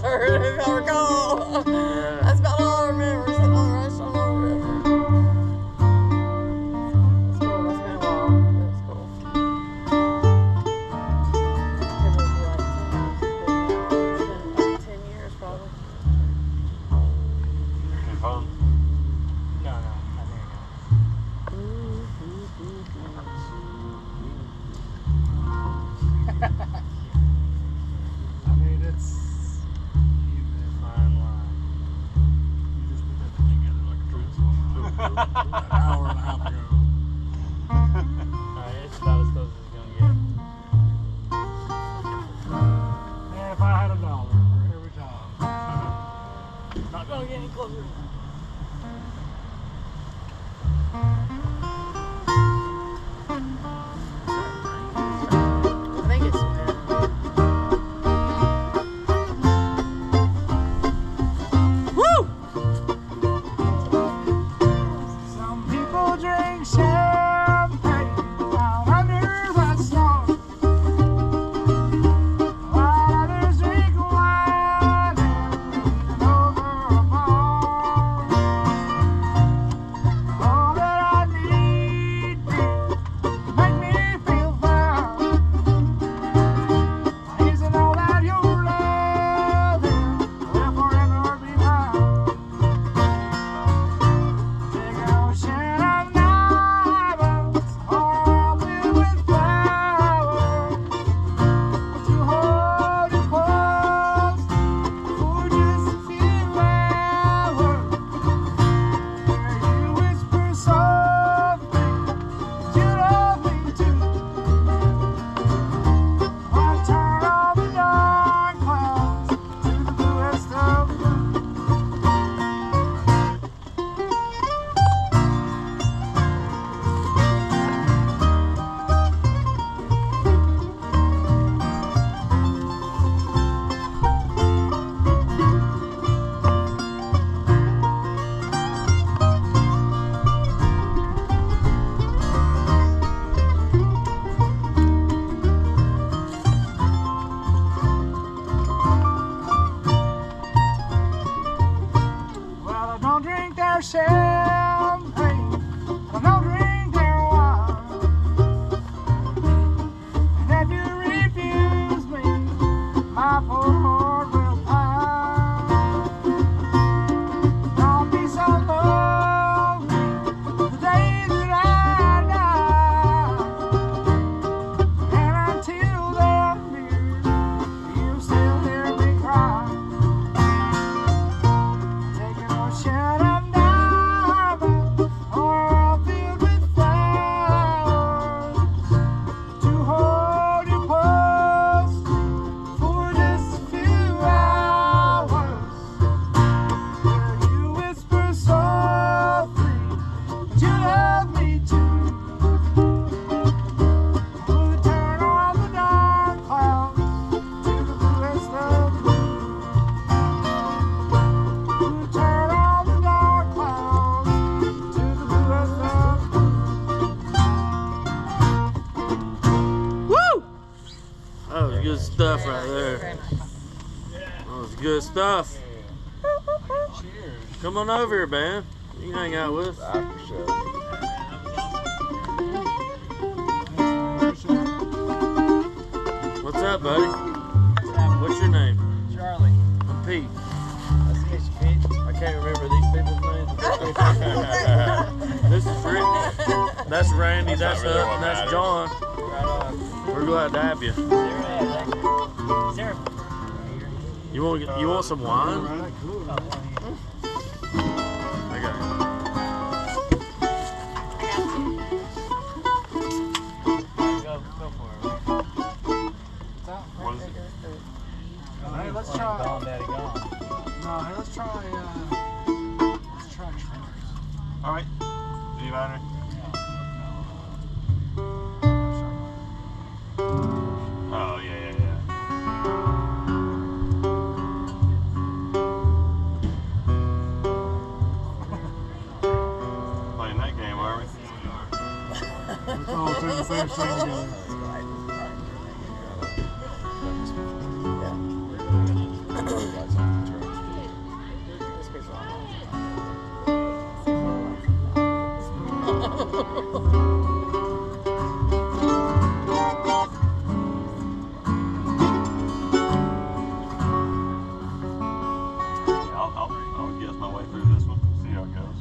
If I recall. That's about all I remember, sitting on the restaurant on the river. It's cool, that's been a while. It's cool. It would be like 10 times as big now. It's been like 10 years probably. Your phone? No, I think I mean, it's a fine line. You just put that thing together like a transformer. An hour and a half ago. Alright, it's about as close as it's gonna get. Yeah, if I had $1 for every time. Not gonna get any closer. I think it's woo! Some people drink champagne out under the snow, while others drink wine and over a bar. All that I need to make me feel fine is to know that your love will forever be mine. Big ocean of diamonds, all filled with flowers, to hold you close for just a few hours, where you whisper softly that you love me too. I'll turn all the dark clouds to the bluest of blue. Well, I don't drink their champagne, I don't drink their wine. And if you refuse me, my poor heart will pine. Don't be so lonely the day that I die. And until then, you still hear me cry. Take an ocean of diamonds, all filled with flowers, to hold you close for just a few hours, where you whisper softly that you love me too. We'll turn all the dark clouds to the bluest of blue. We'll turn all the dark clouds to the bluest of blue. Woo! That was good stuff right there. That was good stuff. Cheers. Come on over here, man. You can hang out with us. After show. What's up, buddy? What's your name? Charlie. I'm Pete. I see you, Pete. I can't remember these people's names. This is Rick. That's Randy. That's not really what that's matters. John. Right on. We're glad to have you. Is there You want some wine? Right, cool. I got it. Go for it. What is it? Hey, let's try. Gone, Daddy, gone. No, hey, let's try Trimmers. All right. Do you matter? Oh, yeah. Playing that game, are we? Let's all do the same thing together. I'll guess my way through this one. See how it goes.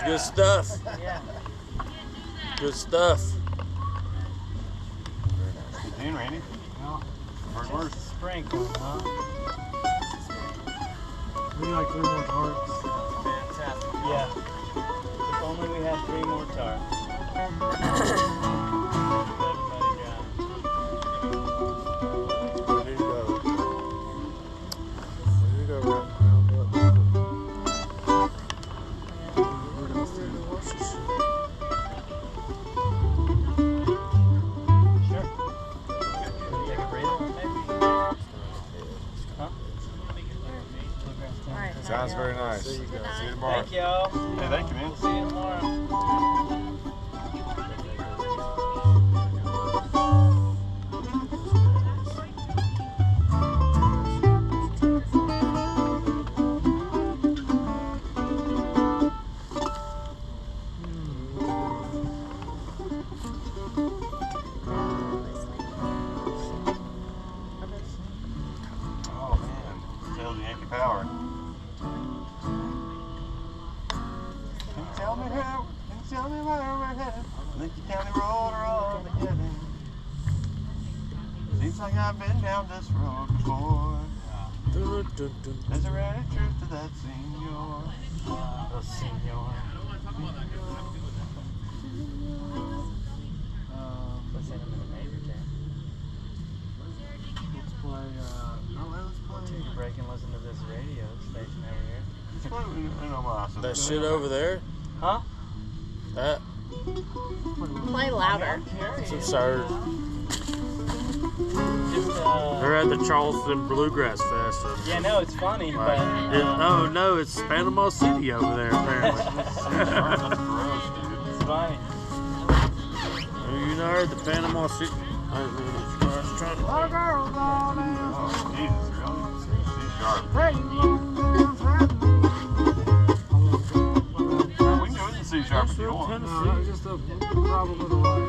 Good stuff. Good stuff. Good tune, Randy. Well, Hard work. sprinkle, huh? We need like 3 more tarps. Fantastic. Yeah. If only we had 3 more tarps. There you go. There you go, round up. Sure. Take a breather, maybe? Huh? Sounds very nice. See you tomorrow. Thank y'all. Hey, thank you, man. We'll see you tomorrow. County Road are all together. Seems like I've been down this road before. There's a rare truth to that, senor. Oh, senor. Let's send him in a major jam. Let's play, Take a break and listen to this radio station over here. Let's play That shit over there? Huh? That? Play louder. It's absurd. Just, They're at the Charleston Bluegrass Fest. yeah, no, it's funny, but. Oh no, it's Panama City over there apparently. That's gross, dude. It's funny. You know, heard the Panama City. Oh, Jesus, really? C-sharp. We can do it in C-sharp if you want. no, just a problem with the light.